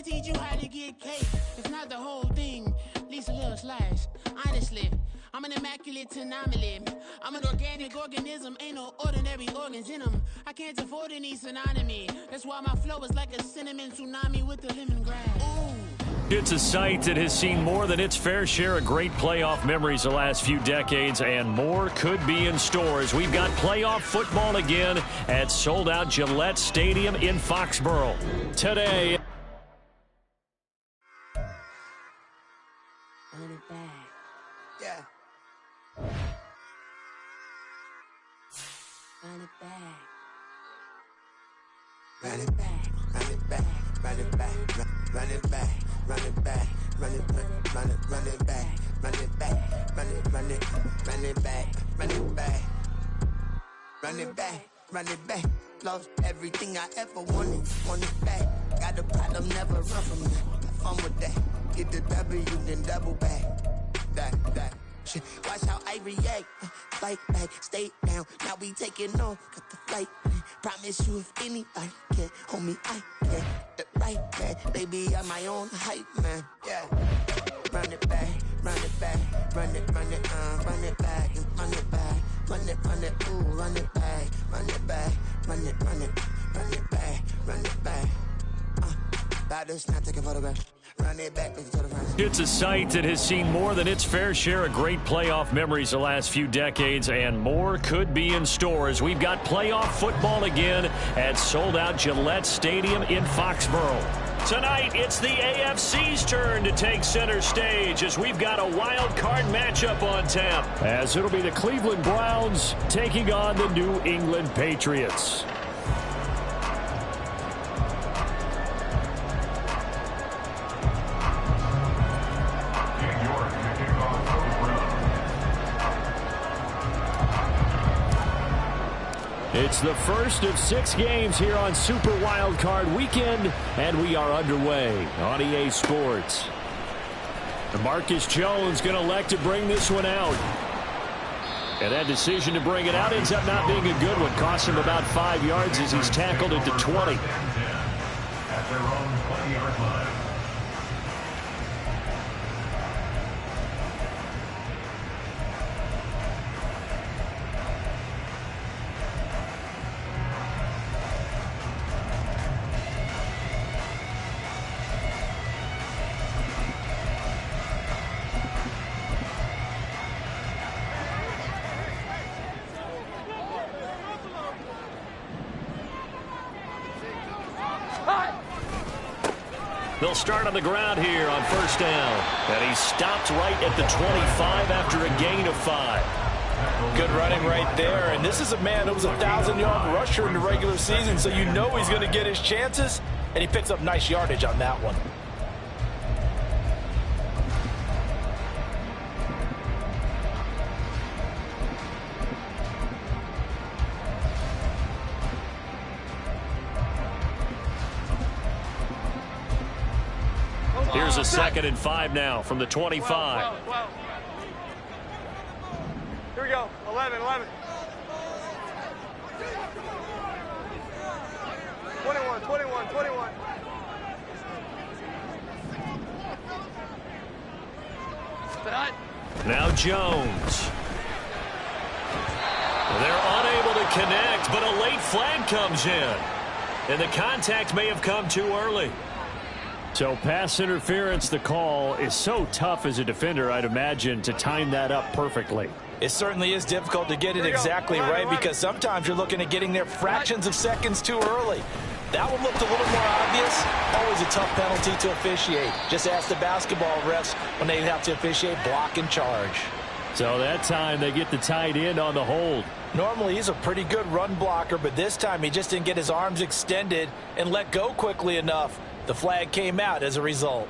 teach you how to get cake. It's not the whole thing, at least a little slice. Honestly, I'm an immaculate anomaly. I'm an organic organism, ain't no ordinary organs in them. I can't afford any synonymy. That's why my flow is like a cinnamon tsunami with the lemongrass. Ooh. It's a site that has seen more than its fair share of great playoff memories the last few decades, and more could be in store as we've got playoff football again at sold-out Gillette Stadium in Foxborough. Today, Run it back. Yeah. Run it back. Run it back, run it back, run it back, run it back, run it back, run it back, run it back, run it back, run it back, run it back, run it back, run it back. Lost everything I ever wanted it back. Got a problem, never run from that. Have fun with that. Get the W, then double back. That. Shit. Watch how I react. Fight back, stay down. Now we taking off. Got the flight. Promise you if anybody can, homie, I can. The right back, baby, I'm my own hype man. Yeah. Run it back, run it back, run it, run it back, run it back, run it, ooh, run it back, run it back, run it back, run it back. About this, now take a photograph. Run it back, to the front. it's a site that has seen more than its fair share of great playoff memories the last few decades, and more could be in store as we've got playoff football again at sold-out Gillette Stadium in Foxborough. Tonight, it's the AFC's turn to take center stage as we've got a wild card matchup on tap, as it'll be the Cleveland Browns taking on the New England Patriots. It's the first of 6 games here on Super Wildcard Weekend, and we are underway on EA Sports. Marcus Jones going to elect to bring this one out. And that decision to bring it out ends up not being a good one. Cost him about 5 yards as he's tackled at the 20. At their own 20-yard line. They'll start on the ground here on first down. And he stopped right at the 25 after a gain of 5. Good running right there. And this is a man that was a 1,000-yard rusher in the regular season, so you know he's going to get his chances. And he picks up nice yardage on that one. Here's a 2nd and 5 now from the 25. Here we go. 11. 21. Now Jones. They're unable to connect, but a late flag comes in. And the contact may have come too early. So pass interference, the call is so tough as a defender, I'd imagine, to time that up perfectly. It certainly is difficult to get it exactly right because sometimes you're looking at getting there fractions of seconds too early. That one looked a little more obvious. Always a tough penalty to officiate. Just ask the basketball refs when they have to officiate block and charge. So that time they get the tight end on the hold. Normally he's a pretty good run blocker, but this time he just didn't get his arms extended and let go quickly enough. The flag came out as a result.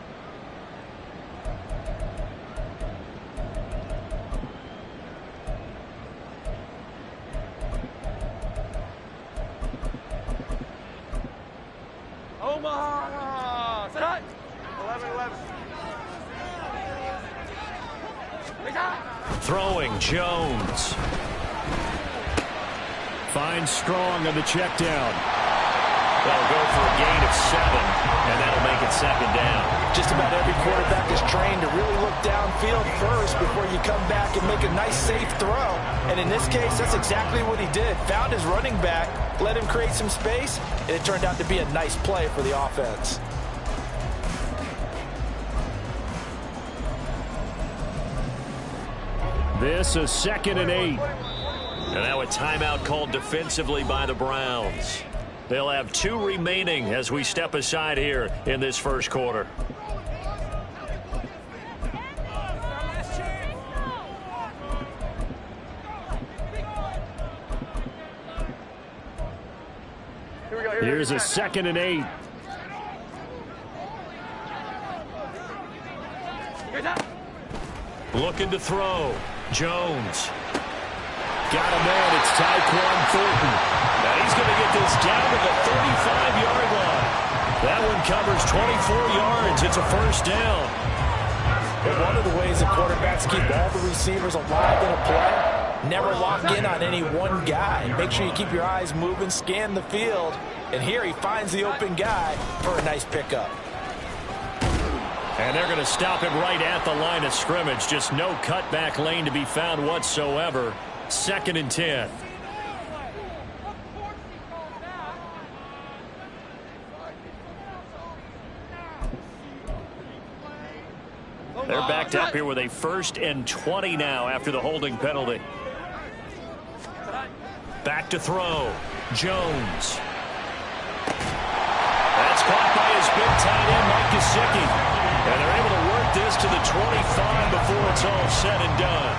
Omaha! Set up! 11. Throwing, Jones. Finds Strong on the check down. They'll go for a gain of 7, and that'll make it 2nd Just about every quarterback is trained to really look downfield first before you come back and make a nice, safe throw. And in this case, that's exactly what he did. Found his running back, let him create some space, and it turned out to be a nice play for the offense. This is 2nd and 8. And now a timeout called defensively by the Browns. They'll have 2 remaining as we step aside here in this first quarter. Here's a 2nd and 8. Looking to throw. Jones. Got a man. It's Tyquan Thornton. Now he's going to get this down to the 35-yard line. That one covers 24 yards. It's a first down. But one of the ways that quarterbacks keep all the receivers alive in a play, never lock in on any one guy. Make sure you keep your eyes moving, scan the field. And here he finds the open guy for a nice pickup. And they're going to stop him right at the line of scrimmage. Just no cutback lane to be found whatsoever. 2nd and 10. They're backed up here with a 1st and 20 now after the holding penalty. Back to throw. Jones. That's caught by his big tight end, Mike Gesicki. And they're able to work this to the 25 before it's all said and done.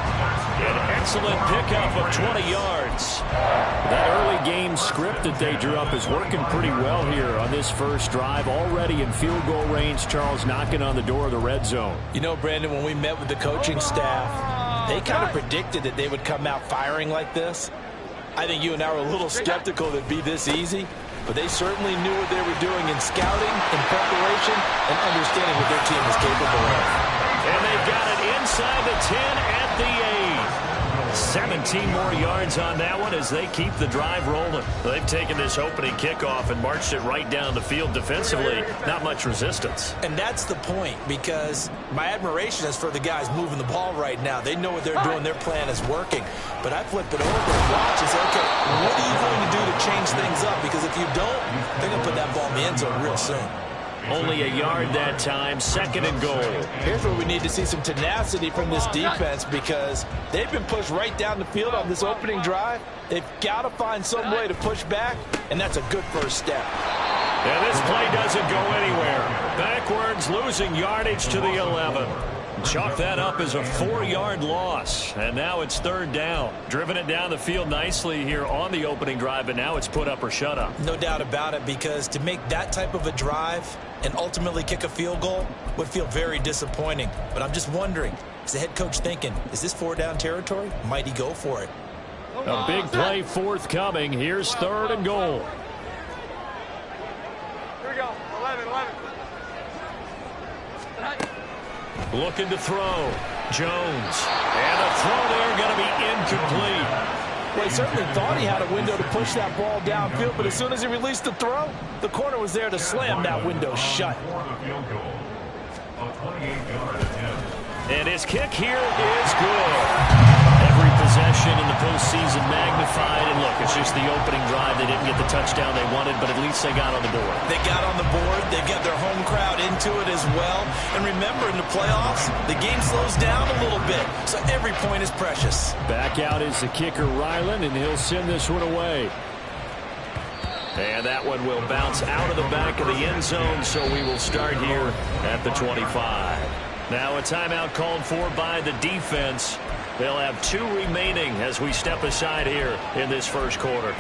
An excellent pickup of 20 yards. That early game script that they drew up is working pretty well here on this first drive. Already in field goal range, Charles, knocking on the door of the red zone. You know, Brandon, when we met with the coaching staff, they kind of predicted that they would come out firing like this. I think you and I were a little skeptical that it'd be this easy. But they certainly knew what they were doing in scouting, in preparation, and understanding what their team is capable of. And they've got it inside the 10 at the 8. 17 more yards on that one as they keep the drive rolling. They've taken this opening kickoff and marched it right down the field defensively. Not much resistance. And that's the point, because my admiration is for the guys moving the ball right now. They know what they're doing. Their plan is working. But I flip it over and watch and say, okay, what are you going to do to change things up? Because if you don't, they're going to put that ball in the end zone real soon. Only a yard that time, 2nd and goal. Here's where we need to see some tenacity from this defense, because they've been pushed right down the field on this opening drive. They've got to find some way to push back, and that's a good first step. And this play doesn't go anywhere. Backwards, losing yardage to the 11. Chalk that up as a 4-yard loss. And now it's 3rd down. Driven it down the field nicely here on the opening drive, but now it's put up or shut up. No doubt about it, because to make that type of a drive and ultimately kick a field goal would feel very disappointing. But I'm just wondering, is the head coach thinking, is this 4-down territory? Might he go for it? A big play forthcoming. Here's 3rd and goal. Here we go. 11. Looking to throw. Jones. And a throw there going to be incomplete. Well, he certainly thought he had a window to push that ball downfield, but as soon as he released the throw, the corner was there to slam that window shut. And his kick here is good. Every possession in the postseason magnified. And look, it's just the opening drive. They didn't get the touchdown they wanted, but at least they got on the board. They got on the board. They've got their home crowd into it as well. And remember, in the playoffs, the game slows down a little bit, so every point is precious. Back out is the kicker, Ryland, and he'll send this one away. And that one will bounce out of the back of the end zone, so we will start here at the 25. Now a timeout called for by the defense. They'll have 2 remaining as we step aside here in this first quarter.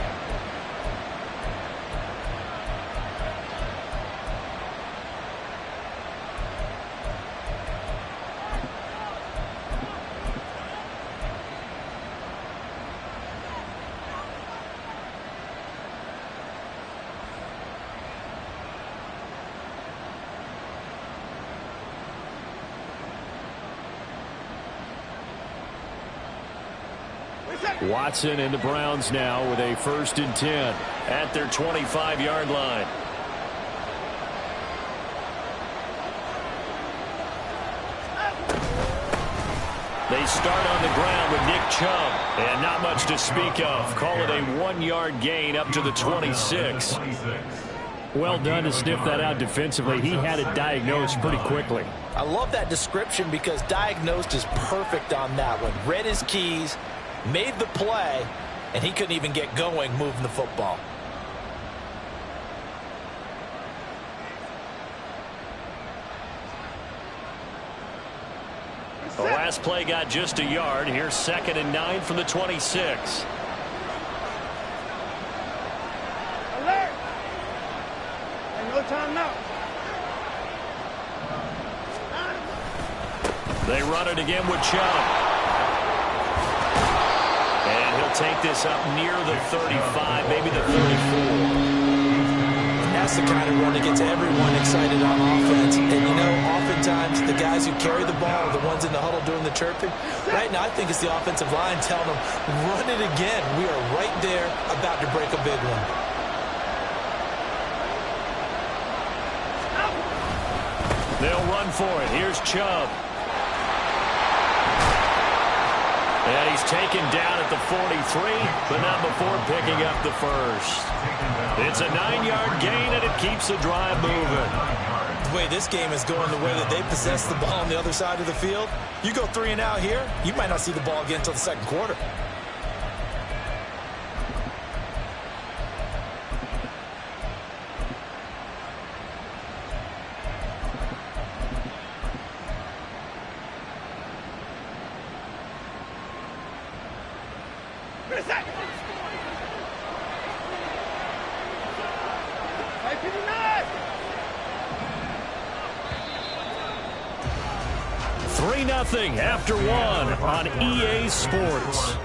Watson and the Browns now with a 1st and 10 at their 25-yard line. They start on the ground with Nick Chubb. And not much to speak of. Call it a 1-yard gain up to the 26. Well done to sniff that out defensively. He had it diagnosed pretty quickly. I love that description because diagnosed is perfect on that one. Read his keys, made the play, and he couldn't even get going moving the football. The last play got just a yard. Here's 2nd and 9 from the 26. Alert! Ain't no time now. They run it again with Chubb. And he'll take this up near the 35, maybe the 34. That's the kind of run that gets everyone excited on offense. And, you know, oftentimes the guys who carry the ball are the ones in the huddle doing the chirping. Right now, I think it's the offensive line telling them, run it again. We are right there about to break a big one. They'll run for it. Here's Chubb. And he's taken down at the 43, but not before picking up the first. It's a 9-yard gain, and it keeps the drive moving. The way this game is going, the way that they possess the ball on the other side of the field, you go 3 and out here, you might not see the ball again until the second quarter. Nothing after 1 on EA Sports.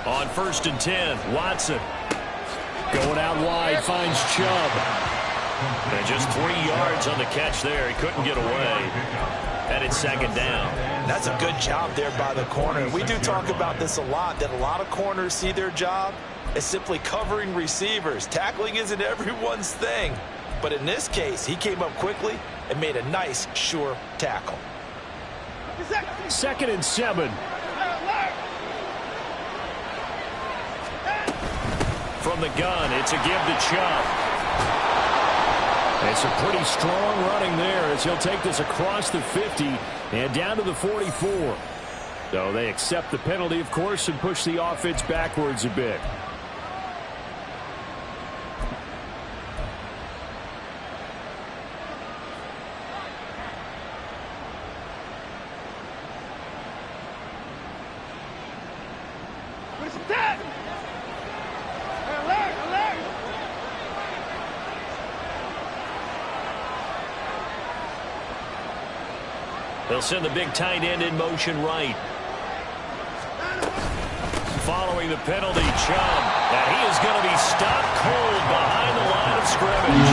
On 1st and 10, Watson going out wide, finds Chubb. And just 3 yards on the catch there. He couldn't get away. And it's 2nd down. That's a good job there by the corner. We do talk about this a lot, that a lot of corners see their job as simply covering receivers. Tackling isn't everyone's thing. But in this case, he came up quickly and made a nice, sure tackle. 2nd and 7. From the gun, it's a give to Chubb. It's a pretty strong running there as he'll take this across the 50 and down to the 44. So they accept the penalty, of course, and push the offense backwards a bit. They'll send the big tight end in motion right. Following the penalty, Chubb. And he is going to be stopped cold behind the line of scrimmage.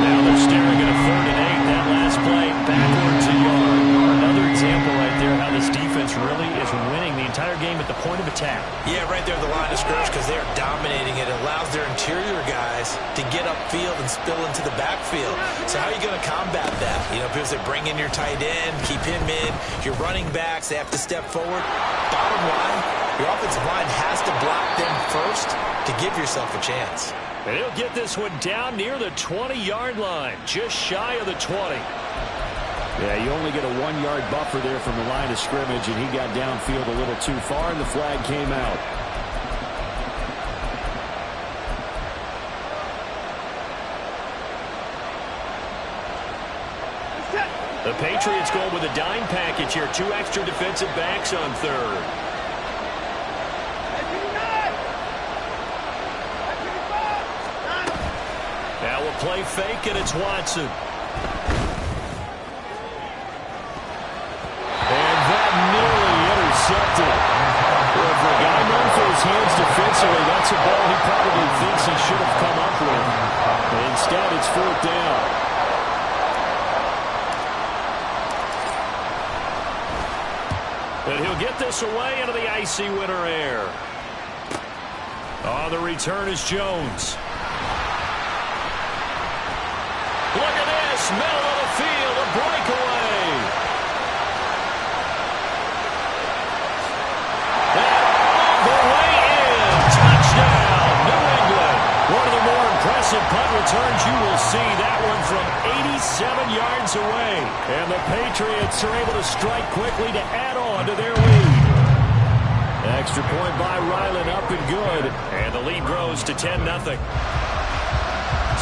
Now they're staring at a 3rd and 8. That last play backwards a yard. Another example right there how this defense really is winning the entire game at the point of attack. Yeah, right there at the line of scrimmage because they are dominating it. It allows their interior guys to get upfield and spill into the backfield. So how are you going to combat that? You know, because they bring in your tight end, keep him in. Your running backs, they have to step forward. Bottom line, your offensive line has to block them first to give yourself a chance. And he'll get this one down near the 20-yard line, just shy of the 20. Yeah, you only get a 1-yard buffer there from the line of scrimmage, and he got downfield a little too far, and the flag came out. The Patriots go with a dime package here. 2 extra defensive backs on 3rd. play fake, and it's Watson. And that nearly intercepted. Well, for a guy known for his hands defensively, that's a ball he probably thinks he should have come up with. But instead, it's 4th down. But he'll get this away into the icy winter air. On the return is Jones. Look at this, middle of the field, a breakaway. And all the way in, touchdown, New England. One of the more impressive punt returns you will see. That one from 87 yards away. And the Patriots are able to strike quickly to add on to their lead. Extra point by Ryland, up and good. And the lead grows to 10-0.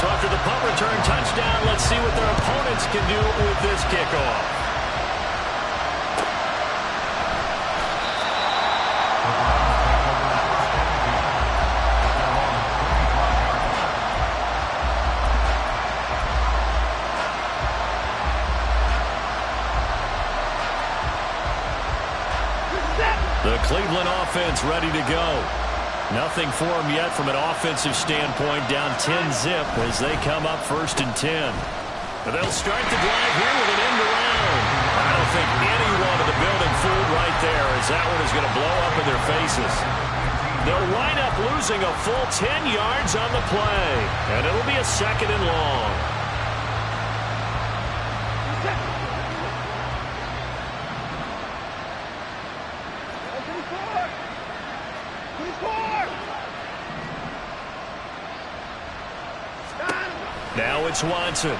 So after the punt return touchdown, let's see what their opponents can do with this kickoff. The Cleveland offense ready to go. Nothing for them yet from an offensive standpoint, down 10-zip as they come up 1st and 10. But they'll start the drive here with an end around. I don't think anyone in the building fooled right there, as that one is going to blow up in their faces. They'll wind up losing a full 10 yards on the play, and it'll be a 2nd and long. Now it's Watson. And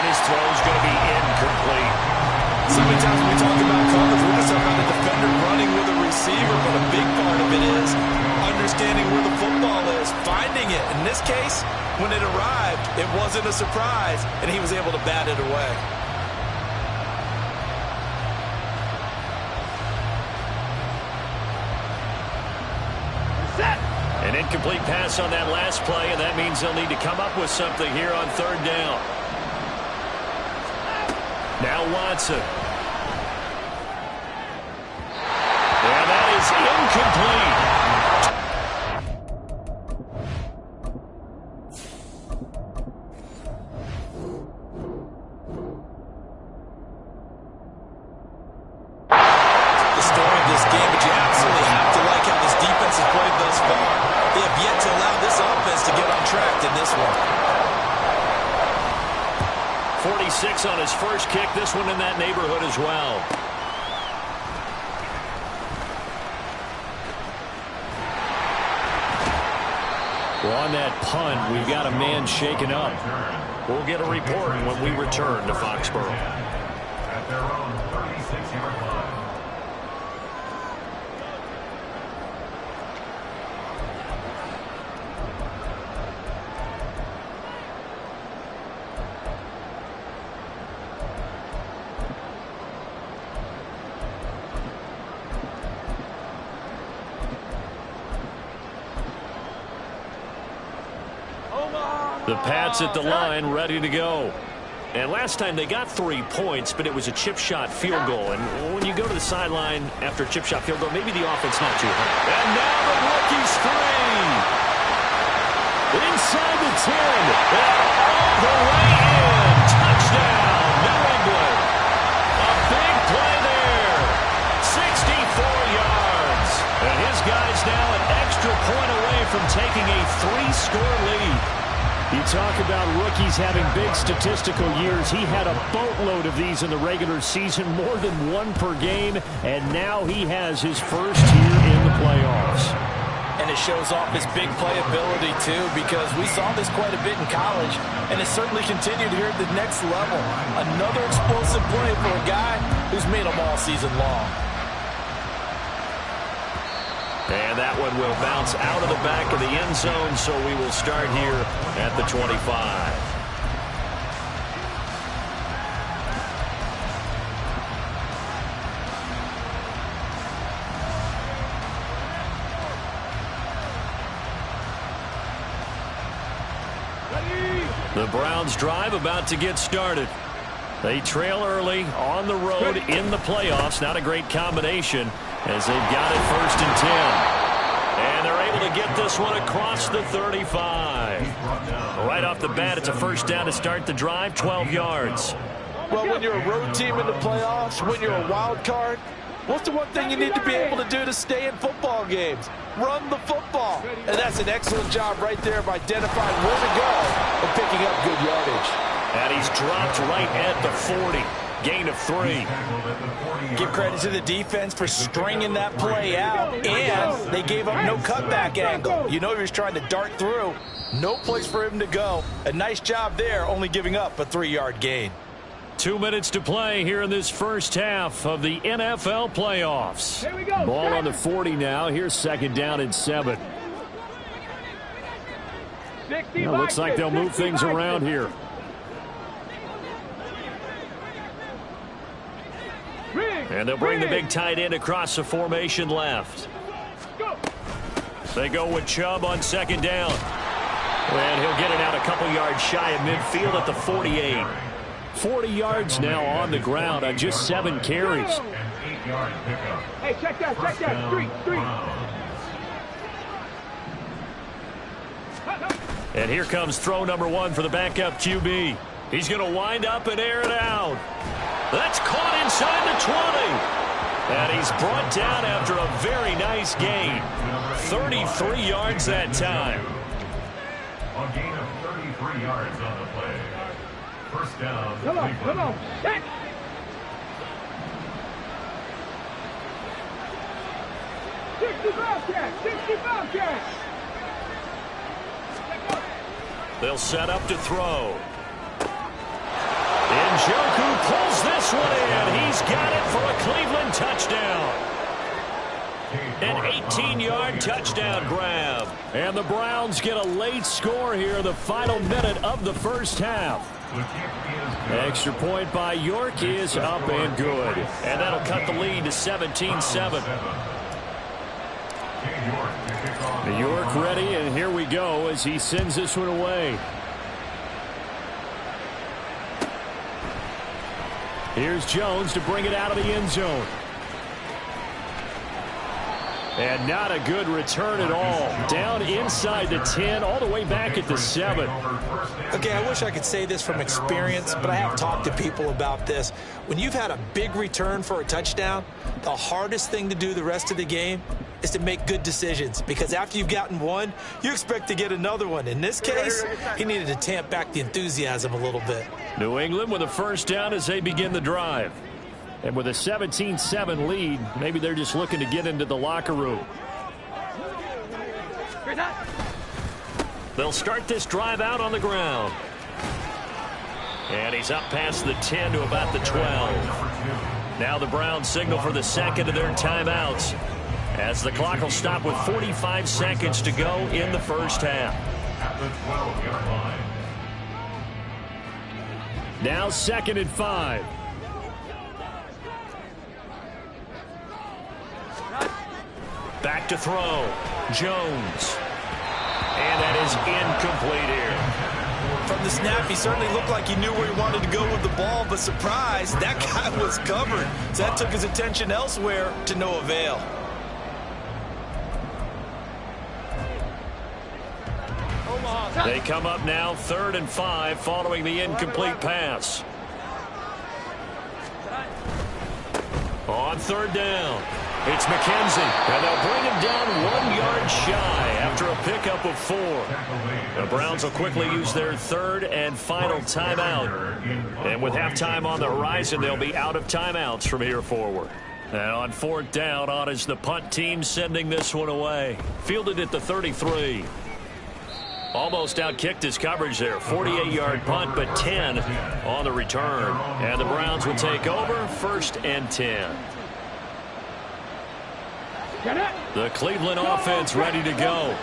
his throw's going to be incomplete. So many times when we talk about coverage, we're just talking about a defender running with a receiver, but a big part of it is understanding where the football is, finding it. In this case, when it arrived, it wasn't a surprise, and he was able to bat it away. An incomplete pass on that last play, and that means they'll need to come up with something here on 3rd down. Now Watson. And that is incomplete. The story of this game, but you absolutely have to like how this defense has played thus far. They have yet to allow this offense to get on track in this one. 46 on his first kick. This one in that neighborhood as well. Well, on that punt, we've got a man shaken up. We'll get a report when we return to Foxborough. At their own 36-yard line. The Pats at the line, ready to go. And last time they got 3 points, but it was a chip shot field goal. And when you go to the sideline after a chip shot field goal, maybe the offense not too high. And now the rookie's free. Inside the 10. And all the way in. Touchdown, New England. A big play there. 64 yards. And his guy's now an extra point away from taking a 3-score lead. You talk about rookies having big statistical years. He had a boatload of these in the regular season, more than 1 per game, and now he has his first here in the playoffs. And it shows off his big playability, too, because we saw this quite a bit in college, and it certainly continued here at the next level. Another explosive play for a guy who's made them all season long. And that one will bounce out of the back of the end zone, so we will start here at the 25. The Browns drive about to get started. They trail early on the road in the playoffs. Not a great combination as they've got it 1st and 10. And they're able to get this one across the 35. Right off the bat, it's a 1st down to start the drive, 12 yards. Well, when you're a road team in the playoffs, when you're a wild card, what's the one thing you need to be able to do to stay in football games? Run the football. And that's an excellent job right there of identifying where to go and picking up good yardage. And he's dropped right at the 40. Gain of 3. Give credit to the defense for stringing that play out, and they gave up no cutback angle. You know he was trying to dart through. No place for him to go. A nice job there, only giving up a 3-yard gain. 2 minutes to play here in this first half of the NFL playoffs. Here we go. Ball on the 40 now. Here's 2nd down and 7. Well, looks like they'll move things around here. And they'll bring the big tight end across the formation left. They go with Chubb on 2nd down. And he'll get it out a couple yards shy of midfield at the 48. 40 yards now on the ground on just 7 carries. Hey, check that. Street. And here comes throw number 1 for the backup QB. He's going to wind up and air it out. That's caught inside the 20. And he's brought down after a very nice gain. 33 yards that time. A gain of 33 yards on the play. 1st down. Come on. Check. 65 catch. They'll set up to throw. Njoku pulls this one in. He's got it for a Cleveland touchdown. An 18-yard touchdown grab. And the Browns get a late score here in the final minute of the first half. Extra point by York is up and good. And that'll cut the lead to 17-7. York ready, and here we go as he sends this one away. Here's Jones to bring it out of the end zone. And not a good return at all. Down inside the 10, all the way back at the 7. Okay, I wish I could say this from experience, but I have talked to people about this. When you've had a big return for a touchdown, the hardest thing to do the rest of the game is to make good decisions, because after you've gotten one, you expect to get another one. In this case, he needed to tamp back the enthusiasm a little bit. New England with a 1st down as they begin the drive. And with a 17-7 lead, maybe they're just looking to get into the locker room. They'll start this drive out on the ground. And he's up past the 10 to about the 12. Now the Browns signal for the 2nd of their timeouts, as the clock will stop with 45 seconds to go in the first half. At the 12-yard line. Now 2nd and 5. Back to throw. Jones. And that is incomplete here. From the snap, he certainly looked like he knew where he wanted to go with the ball, but surprise, that guy was covered. So that took his attention elsewhere to no avail. They come up now 3rd and 5 following the incomplete pass. On 3rd down, it's McKenzie, and they'll bring him down 1 yard shy after a pickup of 4. The Browns will quickly use their 3rd and final timeout. And with halftime on the horizon, they'll be out of timeouts from here forward. And on 4th down, on is the punt team sending this one away. Fielded at the 33. Almost outkicked his coverage there. 48-yard punt, but 10 on the return. And the Browns will take over 1st and 10. The Cleveland offense ready to go.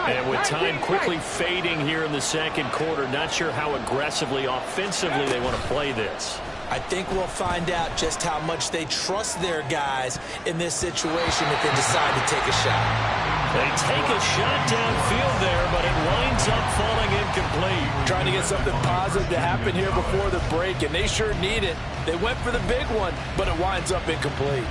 And with time quickly fading here in the 2nd quarter, not sure how aggressively, offensively they want to play this. I think we'll find out just how much they trust their guys in this situation if they decide to take a shot. They take a shot downfield there, but it winds up falling incomplete. Trying to get something positive to happen here before the break, and they sure need it. They went for the big one, but it winds up incomplete.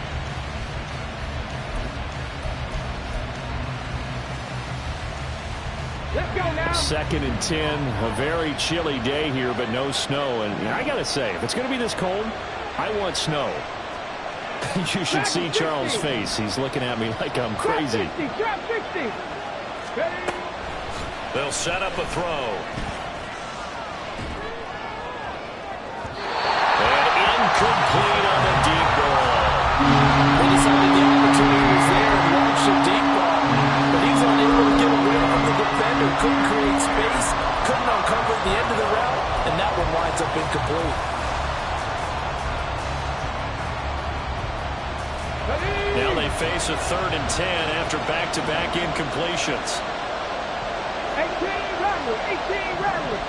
Let's go now. 2nd and 10, a very chilly day here, but no snow. And I got to say, if it's going to be this cold, I want snow. You should see Charles' face. He's looking at me like I'm crazy. Drop 60. Ready? They'll set up a throw. And incomplete on the deep ball. They decided the opportunity was there and launched a deep ball. But he was unable to get away from the defender. Couldn't create space. Couldn't uncover the end of the route. And that one winds up incomplete. Now they face a 3rd and 10 after back-to-back incompletions. 18 Riley. 18 Riley.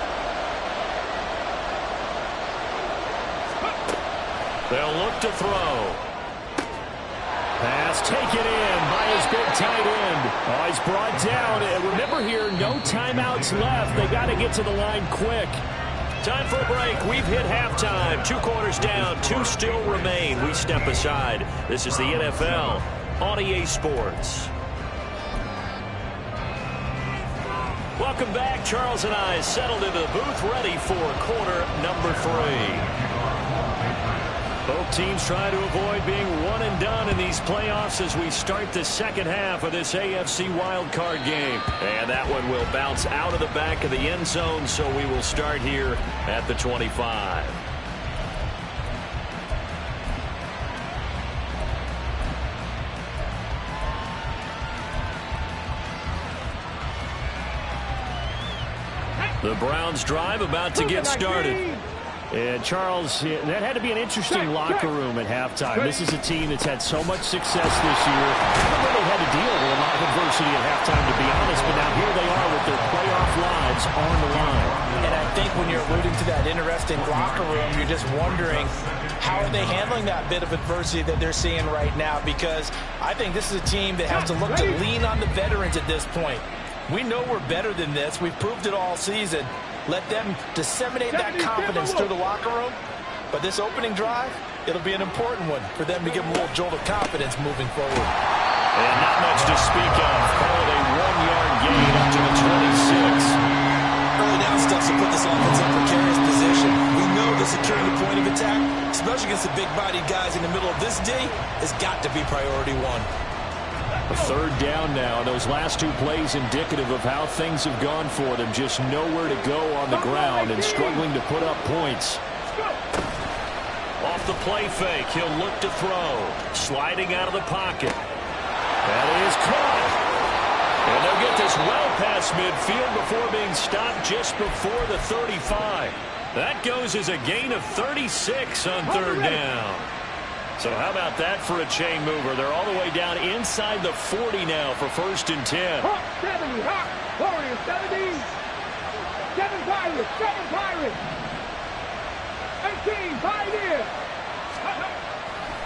They'll look to throw. Pass taken in by his big tight end. Oh, he's brought down. And remember here, no timeouts left. They got to get to the line quick. Time for a break. We've hit halftime. 2 quarters down. 2 still remain. We step aside. This is the NFL on EA Sports. Welcome back. Charles and I settled into the booth, ready for quarter number 3. Both teams try to avoid being one and done in these playoffs as we start the second half of this AFC wildcard game. And that one will bounce out of the back of the end zone, so we will start here at the 25. The Browns drive about to get started. And, Charles, that had to be an interesting locker room at halftime. This is a team that's had so much success this year. They really had to deal with a lot of adversity at halftime, to be honest. But now here they are with their playoff lives on the line. And I think when you're alluding to that interesting locker room, you're just wondering, how are they handling that bit of adversity that they're seeing right now? Because I think this is a team that has to look to lean on the veterans at this point. We know we're better than this. We've proved it all season. Let them disseminate that confidence through the locker room. But this opening drive, it'll be an important one for them to give them a little jolt of confidence moving forward. And not much to speak of. Call it a 1-yard gain up to the 26. Early down stuff to put this offense in precarious position. We know the securing the point of attack, especially against the big-bodied guys in the middle of this D, has got to be priority 1. A 3rd down now. Those last 2 plays indicative of how things have gone for them. Just nowhere to go on the ground and struggling to put up points. Off the play fake, he'll look to throw. Sliding out of the pocket. That is caught. And they'll get this well past midfield before being stopped just before the 35. That goes as a gain of 36 on 3rd down. So how about that for a chain mover? They're all the way down inside the 40 now for 1st and 10. Hawk 70, Hawk, Warriors 70. 7 Pirates, 7 Pirates. 18, Pioneers.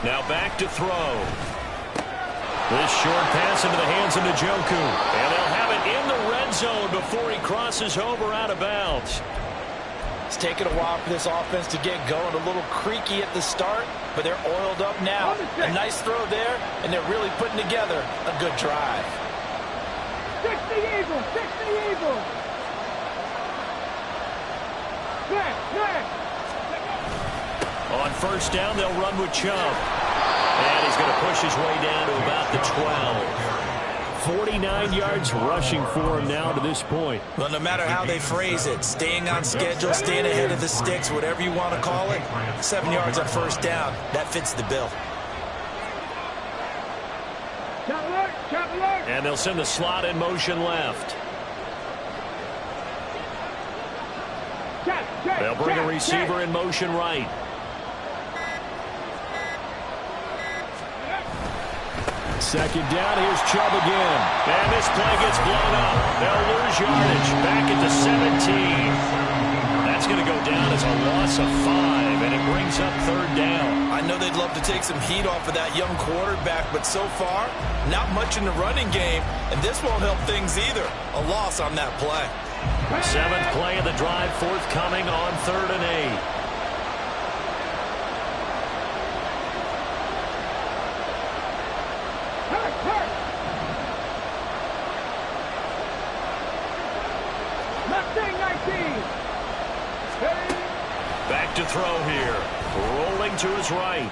Now back to throw. This short pass into the hands of Njoku. And they'll have it in the red zone before he crosses over out of bounds. It's taken a while for this offense to get going. A little creaky at the start, but they're oiled up now. A nice throw there, and they're really putting together a good drive. 60 Eagles, 60 Eagles. On 1st down, they'll run with Chubb. And he's going to push his way down to about the 12. 49 yards rushing for him now to this point. Well, no matter how they phrase it, staying on schedule, staying ahead of the sticks, whatever you want to call it, 7 yards on 1st down, that fits the bill. And they'll send the slot in motion left. They'll bring a receiver in motion right. Second down, here's Chubb again. And this play gets blown up. They'll lose yardage back at the 17. That's going to go down as a loss of 5, and it brings up 3rd down. I I know they'd love to take some heat off of that young quarterback, but so far, not much in the running game, and this won't help things either. A loss on that play. 7th play of the drive forthcoming on 3rd and 8. Back to throw here. Rolling to his right.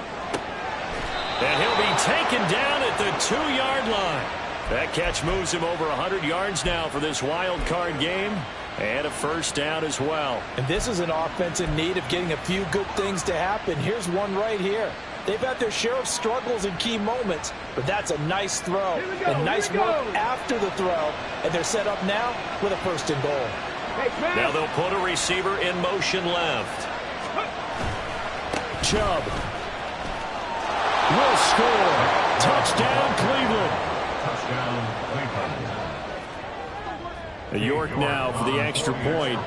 And he'll be taken down at the 2-yard line. That catch moves him over 100 yards now for this wild card game. And a first down as well. And this is an offense in need of getting a few good things to happen. Here's one right here. They've had their share of struggles in key moments, but that's a nice throw. And nice work after the throw. And they're set up now with a 1st and goal. Now they'll put a receiver in motion left. Chubb will score. Touchdown, Cleveland. Touchdown, Cleveland. York now for the extra point.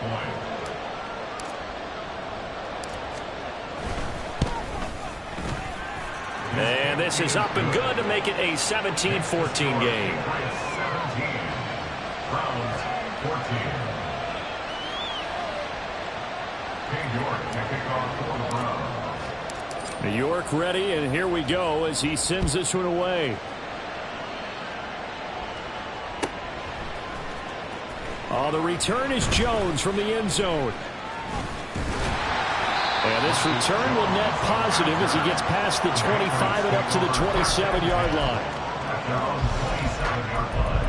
And this is up and good to make it a 17-14 game. 17. Browns, 14. York to kick off for the Browns. York ready, and here we go as he sends this one away. Oh, the return is Jones from the end zone. And this return will net positive as he gets past the 25 and up to the 27-yard line. After on the 27-yard line.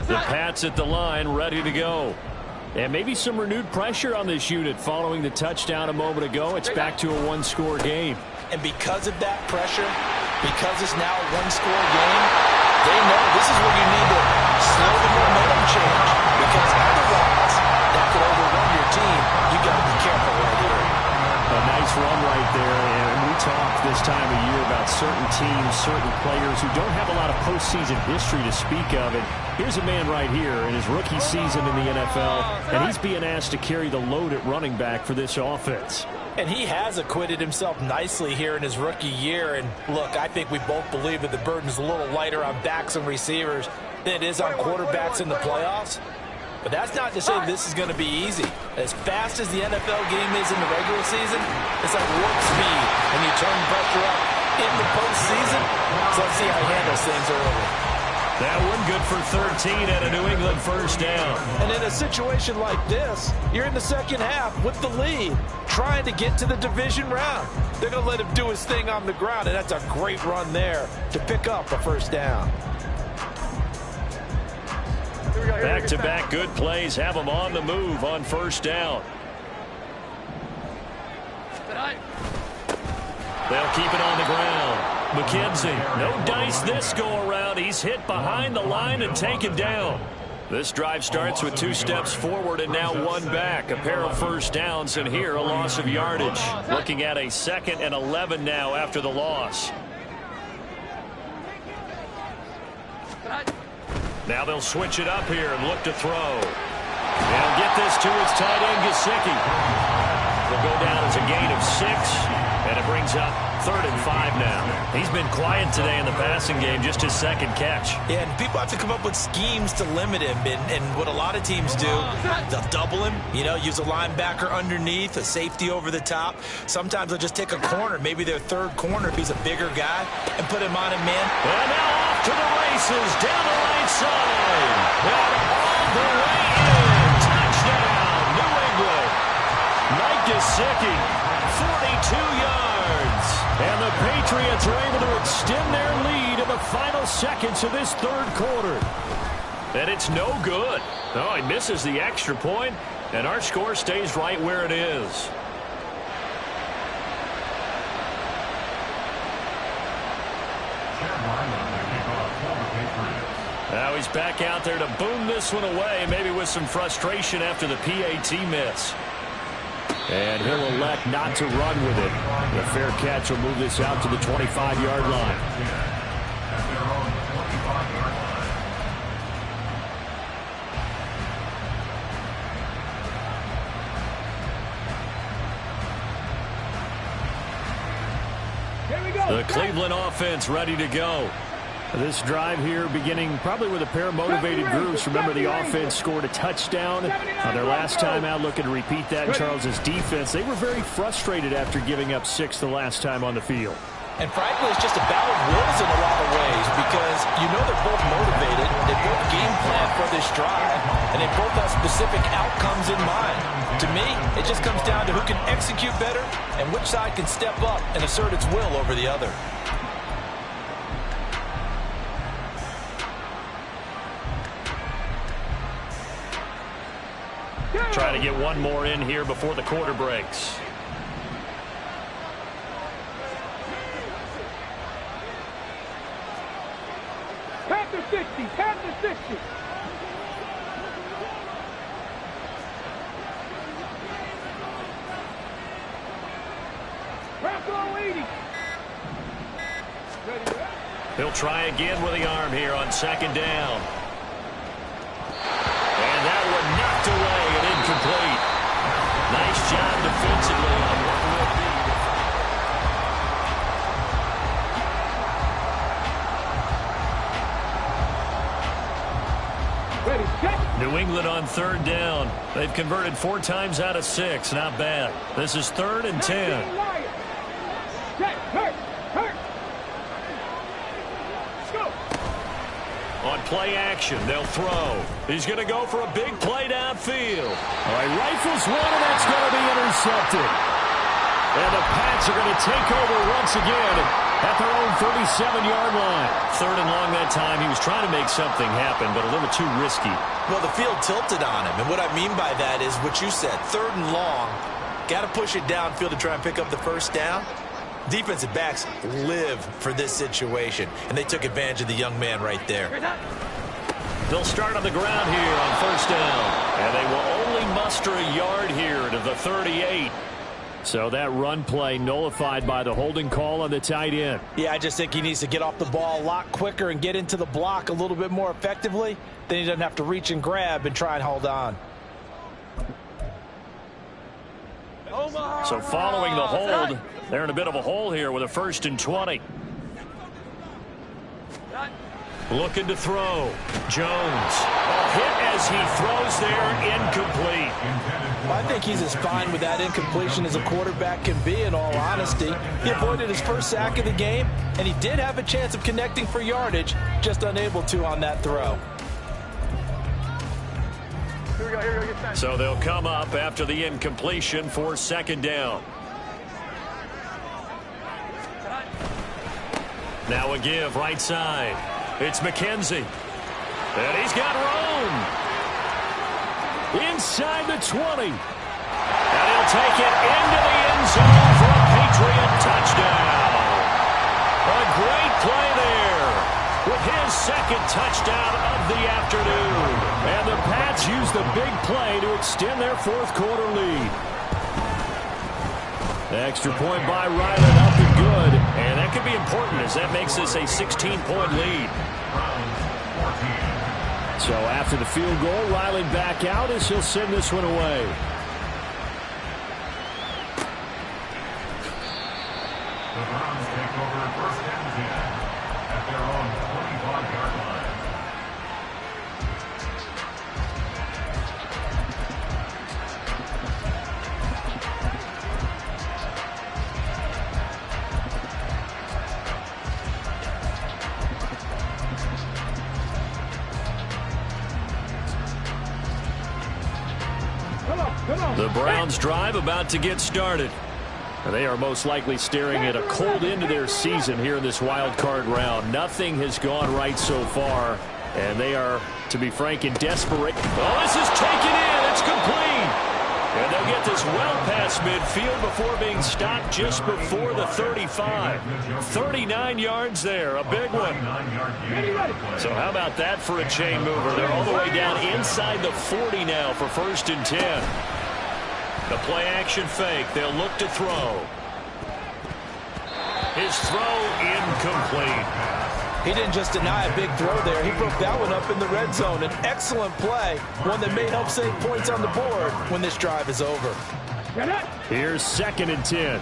The Pats at the line, ready to go. And maybe some renewed pressure on this unit following the touchdown a moment ago. It's back to a 1-score game. And because of that pressure, because it's now a 1-score game, they know this is where you need to slow the momentum change. Because otherwise, that could overrun your team. You got to be careful right here. A nice run right there. And we talk this time of year about certain teams, certain players who don't have a lot of postseason history to speak of. And here's a man right here in his rookie season in the NFL, and he's being asked to carry the load at running back for this offense. And he has acquitted himself nicely here in his rookie year. And look, I think we both believe that the burden's a little lighter on backs and receivers than it is on quarterbacks in the playoffs. But that's not to say this is going to be easy. As fast as the NFL game is in the regular season, it's like warp speed when you turn pressure up in the postseason. So let's see how he handles things early. That one good for 13 and a New England first down. And in a situation like this, you're in the second half with the lead, trying to get to the division round. They're going to let him do his thing on the ground, and that's a great run there to pick up a first down. Back-to-back good plays have them on the move on first down. They'll keep it on the ground. McKenzie, no dice this go-around. He's hit behind the line and taken down. This drive starts with 2 steps forward and now 1 back. A pair of first downs, and here a loss of yardage. Looking at a 2nd and 11 now after the loss. Now they'll switch it up here and look to throw. They'll get this to his tight end, Gesicki. Will go down as a gain of 6, and it brings up 3rd and 5 now. He's been quiet today in the passing game, just his 2nd catch. Yeah, and people have to come up with schemes to limit him, and what a lot of teams do, they'll double him, use a linebacker underneath, a safety over the top. Sometimes they'll just take a corner, maybe their 3rd corner if he's a bigger guy, and put him on him, man. And now off to the races, down the right side, and all the way in. Touchdown, New England. Mike Gesicki, 42 yards. And the Patriots are able to extend their lead in the final seconds of this 3rd quarter. And it's no good. Oh, he misses the extra point, and our score stays right where it is. Now he's back out there to boom this one away, maybe with some frustration after the PAT miss. And he'll elect not to run with it. The fair catch will move this out to the 25-yard line. 25-yard line. The Cleveland offense ready to go. This drive here beginning probably with a pair of motivated groups. Remember, the offense scored a touchdown their last time out. Looking to repeat that in Charles's defense. They were very frustrated after giving up 6 the last time on the field. And frankly, it's just a battle of wills in a lot of ways because you know they're both motivated. They both game plan for this drive, and they both have specific outcomes in mind. To me, it just comes down to who can execute better and which side can step up and assert its will over the other. Try to get one more in here before the quarter breaks. Panther 60, Panther 60. Panther 80. He'll try again with the arm here on second down. And that one knocked away and incomplete. Nice job defensively on what will be. New England on third down. They've converted 4 times out of 6. Not bad. This is 3rd and 10. On play action, they'll throw. He's going to go for a big play downfield. All right, rifles one, and that's going to be intercepted. And the Pats are going to take over once again at their own 37-yard line. 3rd and long that time. He was trying to make something happen, but a little too risky. Well, the field tilted on him, and what I mean by that is what you said, 3rd and long. Got to push it downfield to try and pick up the first down. Defensive backs live for this situation, and they took advantage of the young man right there. They'll start on the ground here on 1st down, and they will only muster a yard here to the 38. So that run play nullified by the holding call on the tight end. Yeah, I just think he needs to get off the ball a lot quicker and get into the block a little bit more effectively. Then he doesn't have to reach and grab and try and hold on. So following the hold, they're in a bit of a hole here with a 1st and 20. Looking to throw. Jones. A hit as he throws there, incomplete. I think he's as fine with that incompletion as a quarterback can be, in all honesty. He avoided his first sack of the game, and he did have a chance of connecting for yardage, just unable to on that throw. So they'll come up after the incompletion for 2nd down. Now a give right side. It's McKenzie. And he's got room. Inside the 20. And he'll take it into the end zone for a Patriot touchdown. A great play there with his 2nd touchdown of the afternoon. And the Pats use the big play to extend their 4th quarter lead. Extra point by Ryland, up and good. And that could be important as that makes this a 16-point lead. So after the field goal, Riley back out as he'll send this one away. The Browns take over 1st and 10 at their own 25-yard line. The Browns drive about to get started. They are most likely staring at a cold end to their season here in this wild card round. Nothing has gone right so far, and they are, to be frank, in desperation. Oh, this is taken in. It's complete. And they'll get this well past midfield before being stopped just before the 35. 39 yards there, a big one. So how about that for a chain mover? They're all the way down inside the 40 now for 1st and 10. The play action fake. They'll look to throw. His throw incomplete. He didn't just deny a big throw there. He broke that one up in the red zone. An excellent play, one that may help save points on the board when this drive is over. Here's 2nd and 10.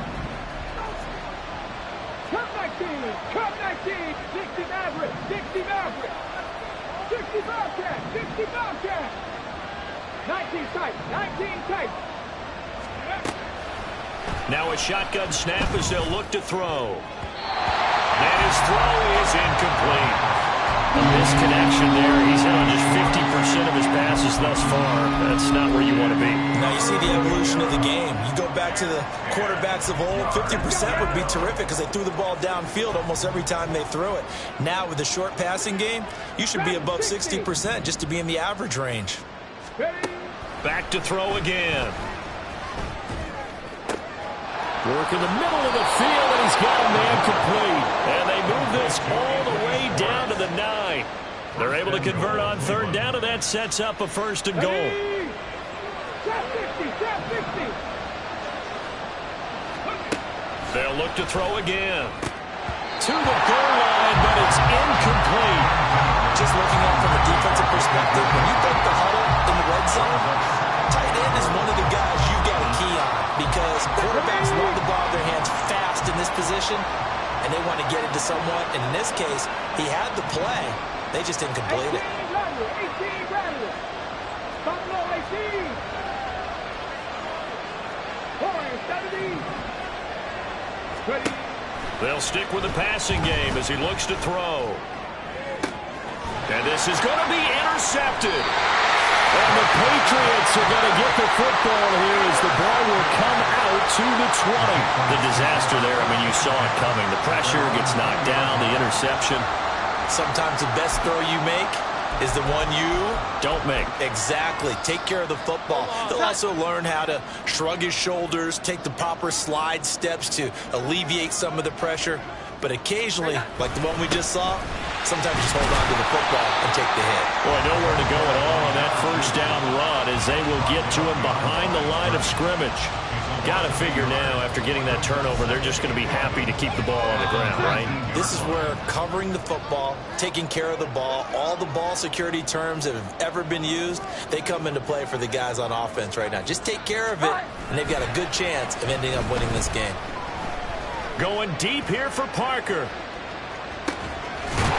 Come 19, come 19, 60 Maverick, 60 Maverick, 60 Bobcat, 60 Bobcat. 19 tight, 19 tight. Now a shotgun snap as they'll look to throw. And his throw is incomplete. A misconnection there. He's hit on just 50% of his passes thus far. That's not where you want to be. Now you see the evolution of the game. You go back to the quarterbacks of old, 50% would be terrific because they threw the ball downfield almost every time they threw it. Now with the short passing game, you should be above 60% just to be in the average range. Back to throw again. Work in the middle of the field, and he's got a man complete. And they move this all the way down to the 9. They're able to convert on 3rd down, and that sets up a 1st and goal. They'll look to throw again. To the goal line, but it's incomplete. Just looking at it from a defensive perspective, when you break the huddle in the red zone, tight end is one of the guys you've got a key on because quarterbacks love the ball in their hands fast in this position, and they want to get it to someone. And in this case, he had the play. They just didn't complete it. 18 Rattler. Buffalo 18. 70. They'll stick with the passing game as he looks to throw. And this is going to be intercepted. And the Patriots are going to get the football here as the ball will come out to the 20. The disaster there, I mean, you saw it coming. The pressure gets knocked down, the interception. Sometimes the best throw you make is the one you don't make. Exactly. Take care of the football. He'll also learn how to shrug his shoulders, take the proper slide steps to alleviate some of the pressure. But occasionally, like the one we just saw, sometimes just hold on to the football and take the hit. Boy, nowhere to go at all on that 1st down run as they will get to him behind the line of scrimmage. Got to figure now, after getting that turnover, they're just going to be happy to keep the ball on the ground, right? This is where covering the football, taking care of the ball, all the ball security terms that have ever been used, they come into play for the guys on offense right now. Just take care of it, and they've got a good chance of ending up winning this game. Going deep here for Parker.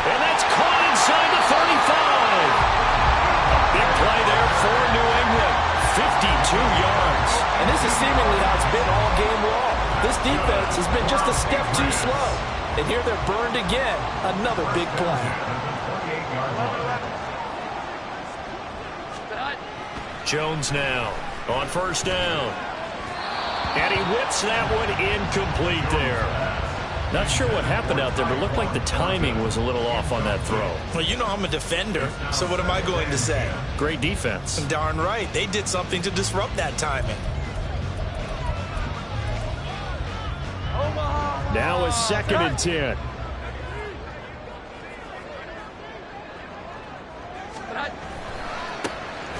And that's caught inside the 35. A big play there for New England. 52 yards. And this is seemingly how it's been all game long. This defense has been just a step too slow. And here they're burned again. Another big play. Jones now on 1st down. And he whips that one incomplete there. Not sure what happened out there, but it looked like the timing was a little off on that throw. Well, you know I'm a defender, so what am I going to say? Great defense. Darn right. They did something to disrupt that timing. Now a 2nd and 10.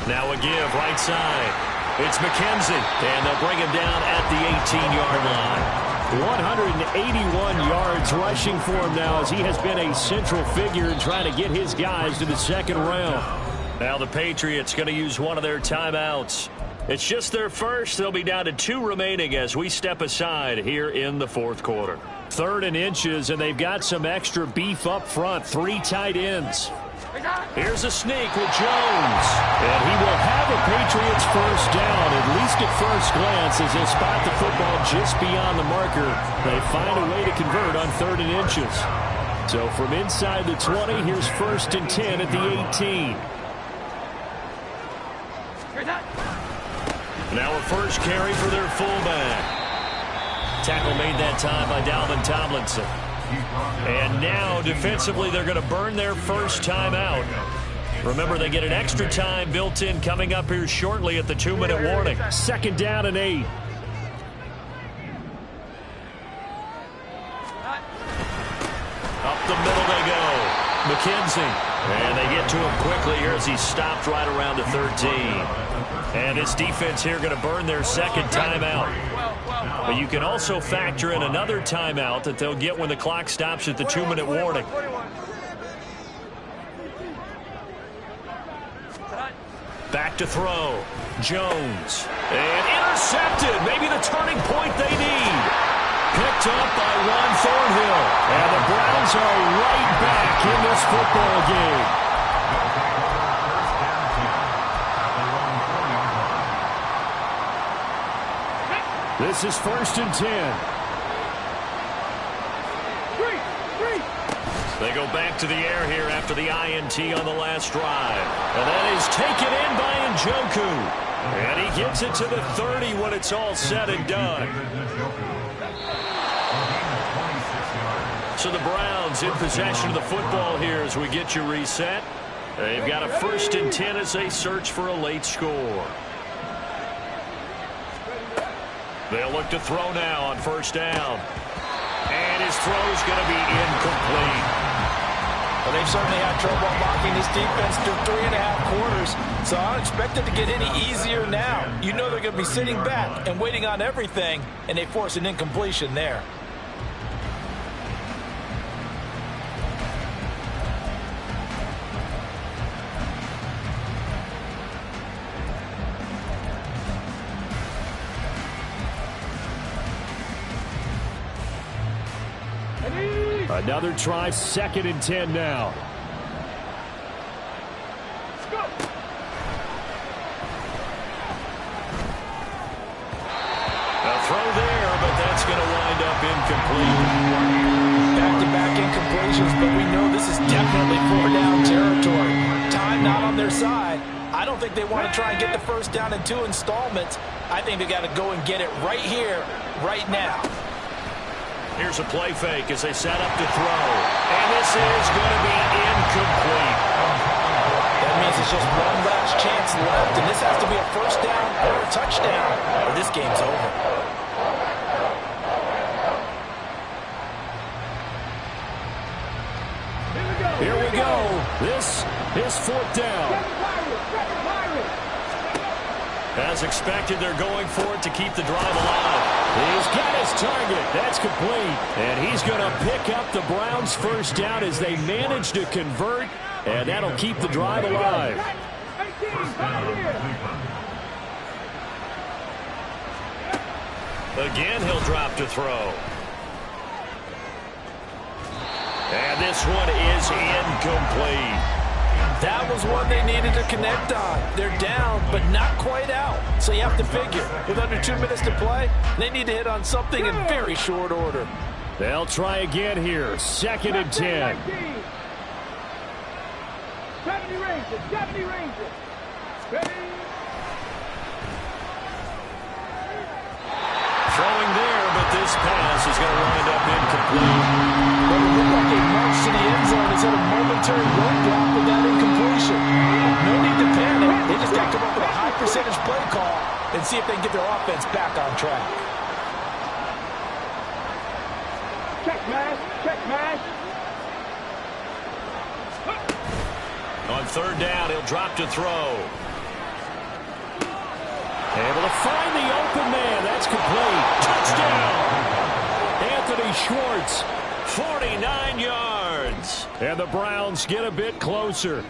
Now a give right side. It's McKenzie, and they'll bring him down at the 18-yard line. 181 yards rushing for him now as he has been a central figure in trying to get his guys to the 2nd round. Now the Patriots going to use one of their timeouts. It's just their first. They'll be down to 2 remaining as we step aside here in the 4th quarter. 3rd and inches, and they've got some extra beef up front. 3 tight ends. Here's a sneak with Jones. And he will have a Patriots 1st down, at least at first glance, as they spot the football just beyond the marker. They find a way to convert on 3rd and inches. So from inside the 20, here's 1st and 10 at the 18. Now a first carry for their fullback. Tackle made that time by Dalvin Tomlinson. And now, defensively, they're going to burn their 1st timeout. Remember, they get an extra time built in coming up here shortly at the 2-minute warning. 2nd down and 8. Up the middle they go. McKenzie. And they get to him quickly here as he stopped right around the 13. And this defense here going to burn their 2nd timeout. But you can also factor in another timeout that they'll get when the clock stops at the 2-minute warning. Back to throw. Jones. And intercepted. Maybe the turning point they need. Picked up by Ron Thornhill. And the Browns are right back in this football game. This is 1st and 10. They go back to the air here after the INT on the last drive. And that is taken in by Njoku. And he gets it to the 30 when it's all said and done. So the Browns in possession of the football here as we get you reset. They've got a 1st and 10 as they search for a late score. They'll look to throw now on 1st down. And his throw is going to be incomplete. Well, they've certainly had trouble blocking this defense through 3.5 quarters, so I don't expect it to get any easier now. You know they're going to be sitting back and waiting on everything, and they force an incompletion there. Another try, 2nd and 10 now. A throw there, but that's going to wind up incomplete. Back-to-back incompletions, but we know this is definitely 4-down territory. Time not on their side. I don't think they want to try and get the 1st down in 2 installments. I think they got to go and get it right here, right now. Here's a play fake as they set up to throw. And this is going to be incomplete. That means it's just one last chance left, and this has to be a 1st down or a touchdown, or this game's over. Here we go. This is 4th down. As expected, they're going for it to keep the drive alive. He's got his target. That's complete. And he's going to pick up the Browns' 1st down as they manage to convert. And that'll keep the drive alive. Again, he'll drop to throw. And this one is incomplete. That was one they needed to connect on. They're down, but not quite out. So you have to figure, with under 2 minutes to play, they need to hit on something in very short order. They'll try again here. 2nd and 10. 70 Rangers, 70 Rangers. Ready? Throwing there, but this pass is going to wind up incomplete. But it looked like a march to the end zone is at a momentary roadblock with that incompletion. No need to panic. They just got to come up with a high percentage play call and see if they can get their offense back on track. Check mash, check mash. On 3rd down, he'll drop to throw. Able to find the open man. That's complete. Touchdown. Anthony Schwartz. 49 yards. And the Browns get a bit closer.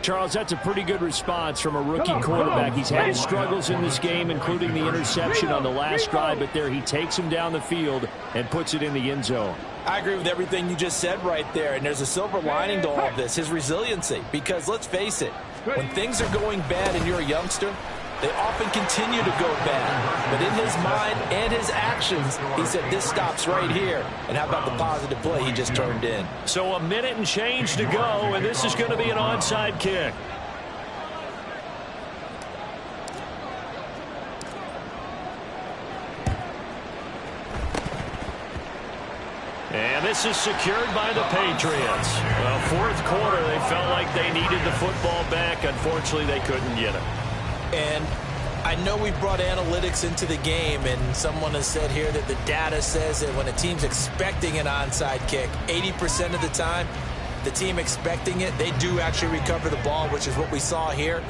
Charles, that's a pretty good response from a rookie quarterback. He's had his struggles in this game, including the interception on the last drive, but there he takes him down the field and puts it in the end zone. I agree with everything you just said right there, and there's a silver lining to all of this, his resiliency. Because let's face it, when things are going bad and you're a youngster, they often continue to go bad. But in his mind and his actions, he said, this stops right here. And how about the positive play he just turned in? So a minute and change to go, and this is going to be an onside kick. And this is secured by the Patriots. Well, 4th quarter, they felt like they needed the football back. Unfortunately, they couldn't get it. And I know we brought analytics into the game, and someone has said here that the data says that when a team's expecting an onside kick, 80% of the time, the team expecting it, they do actually recover the ball, which is what we saw here.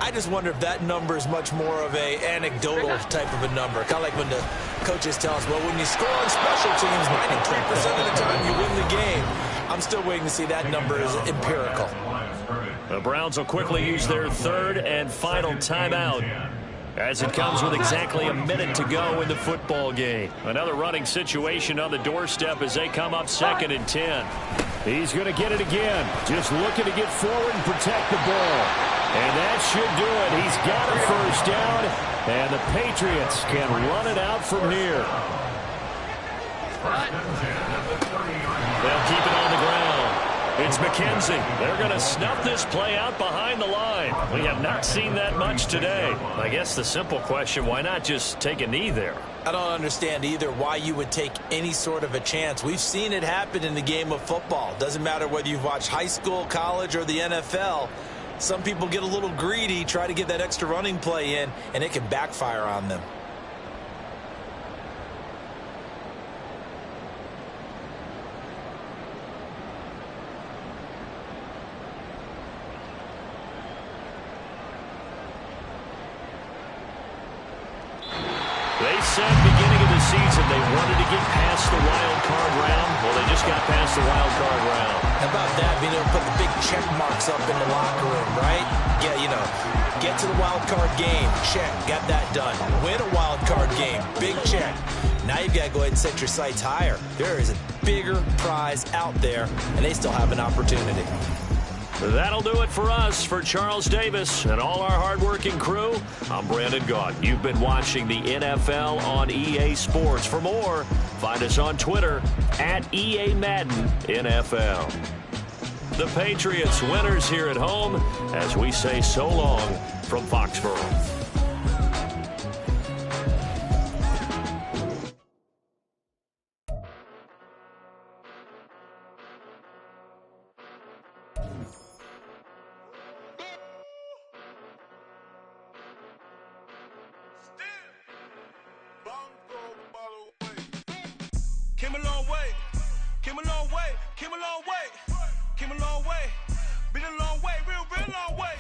I just wonder if that number is much more of a anecdotal type of a number. Kind of like when the coaches tell us, well, when you score on special teams, 93% of the time you win the game. I'm still waiting to see that number is empirical. The Browns will quickly use their third and final timeout, as it comes with exactly a minute to go in the football game. Another running situation on the doorstep as they come up 2nd and 10. He's going to get it again. Just looking to get forward and protect the ball. And that should do it. He's got a first down, and the Patriots can run it out from near. They'll keep it on the ground. It's McKenzie. They're going to snuff this play out behind the line. We have not seen that much today. I guess the simple question, why not just take a knee there? I don't understand either why you would take any sort of a chance. We've seen it happen in the game of football. Doesn't matter whether you've watched high school, college, or the NFL. Some people get a little greedy, try to get that extra running play in, and it can backfire on them. They said beginning of the season they wanted to get past the wild card round. Well, they just got past the wild card round. How about that, being able to put the big check marks up in the locker room, right? Yeah, you know, get to the wild card game, check, got that done. Win a wild card game, big check. Now you've got to go ahead and set your sights higher. There is a bigger prize out there, and they still have an opportunity. That'll do it for us. For Charles Davis and all our hardworking crew, I'm Brandon Gaudin. You've been watching the NFL on EA Sports. For more, find us on Twitter at EA Madden NFL. The Patriots winners here at home as we say so long from Foxborough. Came a long way, came a long way, came a long way, came a long way, been a long way, real long way.